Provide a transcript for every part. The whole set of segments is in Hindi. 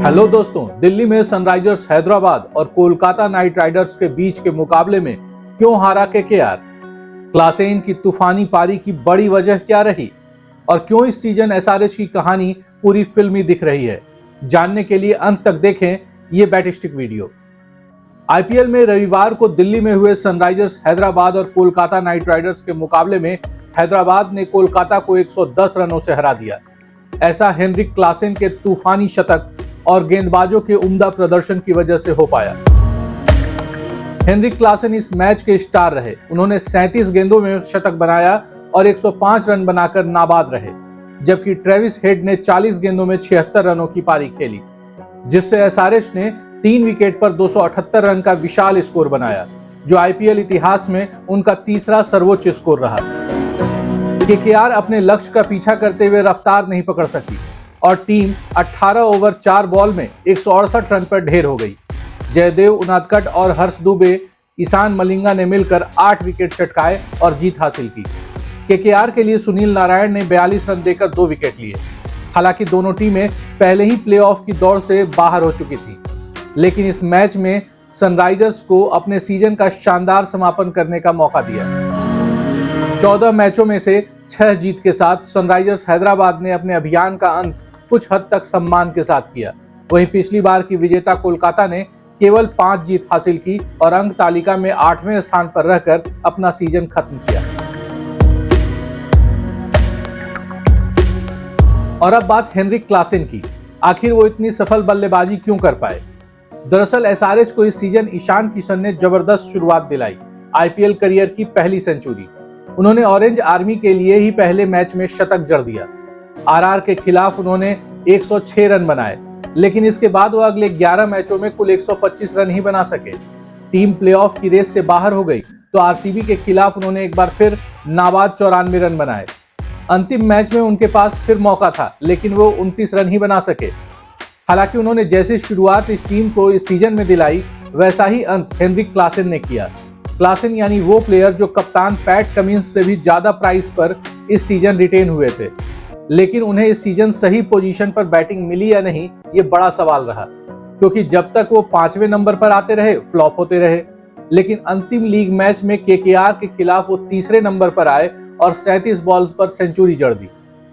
हेलो दोस्तों, दिल्ली में सनराइजर्स हैदराबाद और कोलकाता नाइट राइडर्स के बीच के मुकाबले में क्यों हारा केकेआर? क्लास A की तूफानी पारी की बड़ी वजह क्या रही और क्यों इस सीजन एसआरएच की कहानी पूरी फिल्मी दिख रही है? जानने के लिए अंत तक देखें ये बैटिस्टिक वीडियो। आईपीएल में रविवार को दिल्ली में हुए सनराइजर्स हैदराबाद और कोलकाता नाइट राइडर्स के मुकाबले में हैदराबाद ने कोलकाता को 110 रनों से हरा दिया। ऐसा हेनरिक क्लासेन के तूफानी शतक और गेंदबाजों के उम्दा प्रदर्शन की वजह से हो पाया। हेनरिक क्लासेन इस मैच के स्टार रहे। उन्होंने 37 गेंदों में शतक बनाया और 105 रन बनाकर नाबाद रहे, जबकि ट्रेविस हेड ने 40 गेंदों में 76 रनों की पारी खेली, जिससे एसआरएच ने 3 विकेट पर 278 रन का विशाल स्कोर बनाया, जो आईपीएल इतिहास में उनका तीसरा सर्वोच्च स्कोर रहा। केकेआर अपने लक्ष्य का पीछा करते हुए रफ्तार नहीं पकड़ सकी और टीम 18 ओवर 4 बॉल में 168 रन पर ढेर हो गई। जयदेव उनादकट और हर्ष दुबे, ईशान मलिंगा ने मिलकर 8 विकेट चटकाए और जीत हासिल की। केकेआर के लिए सुनील नारायण ने 42 रन देकर 2 विकेट लिए। हालांकि दोनों टीमें पहले ही प्लेऑफ की दौड़ से बाहर हो चुकी थी, लेकिन इस मैच में सनराइजर्स को अपने सीजन का शानदार समापन करने का मौका दिया। 14 मैचों में से 6 जीत के साथ सनराइजर्स हैदराबाद ने अपने अभियान का अंत कुछ हद तक सम्मान के साथ किया। वहीं पिछली बार की विजेता कोलकाता ने केवल 5 जीत हासिल की और अंक तालिका में 8वें स्थान पर रहकर अपना सीजन खत्म किया। और अब बात हेनरिक क्लासेन की। आखिर वो इतनी सफल बल्लेबाजी क्यों कर पाए? दरअसल एसआरएच को इस सीजन ईशान किशन ने जबरदस्त शुरुआत दिलाई। आईपीएल करियर की पहली सेंचुरी। उन्होंने ऑरेंज आर्मी के लिए ही पहले मैच में शतक जड़ दिया। आरआर के खिलाफ उन्होंने 106 रन बनाए, लेकिन इसके बाद वो अगले 11 मैचों में कुल 125 रन ही बना सके। टीम प्लेऑफ की रेस से बाहर हो गई तो आरसीबी के खिलाफ उन्होंने एक बार फिर नाबाद 94 रन बनाए। अंतिम मैच में उनके पास फिर मौका था, लेकिन वो 29 रन ही बना सके। हालांकि उन्होंने जैसी शुरुआत इस टीम को इस सीजन में दिलाई, वैसा ही अंत हेनरिक क्लासेन ने किया। क्लासेन यानी वो प्लेयर जो कप्तान पैट कमिंस से भी ज्यादा प्राइस पर इस सीजन रिटेन हुए थे, लेकिन उन्हें इस सीजन सही पोजीशन पर बैटिंग मिली या नहीं, ये बड़ा सवाल रहा, क्योंकि जब तक वो 5वें नंबर पर आते रहे फ्लॉप होते रहे। लेकिन अंतिम लीग मैच में केकेआर के खिलाफ वो तीसरे नंबर पर आए और 37 बॉल्स पर सेंचुरी जड़ दी।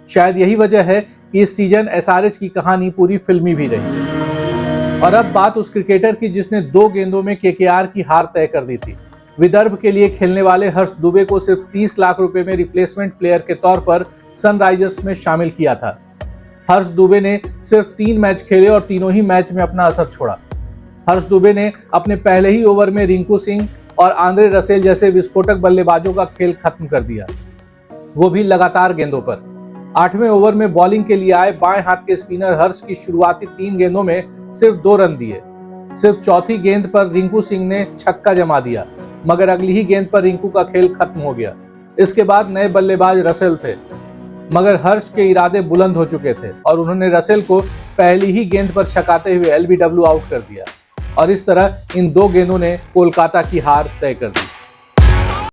शायद यही वजह है कि इस सीजन एसआरएच की कहानी पूरी फिल्मी भी रही। और अब बात उस क्रिकेटर की जिसने 2 गेंदों में केकेआर की हार तय कर दी थी। विदर्भ के लिए खेलने वाले हर्ष दुबे को सिर्फ 30 लाख रुपए में रिप्लेसमेंट प्लेयर के तौर पर सनराइजर्स में शामिल किया था। हर्ष दुबे ने सिर्फ 3 मैच खेले और तीनों ही मैच में अपना असर छोड़ा। हर्ष दुबे ने अपने पहले ही ओवर में रिंकू सिंह और आंद्रे रसेल जैसे विस्फोटक बल्लेबाजों का खेल खत्म कर दिया, वो भी लगातार गेंदों पर। 8वें ओवर में बॉलिंग के लिए आए बाएं हाथ के स्पिनर हर्ष की शुरुआती 3 गेंदों में सिर्फ 2 रन दिए। सिर्फ चौथी गेंद पर रिंकू सिंह ने छक्का जमा दिया, मगर अगली ही गेंद पर रिंकू का खेल खत्म हो गया। इसके बाद नए बल्लेबाज रसेल थे, मगर हर्ष के इरादे बुलंद हो चुके थे और उन्होंने रसेल को पहली ही गेंद पर छकाते हुए एलबीडब्ल्यू आउट कर दिया। और इस तरह इन 2 गेंदों ने कोलकाता की हार तय कर दी।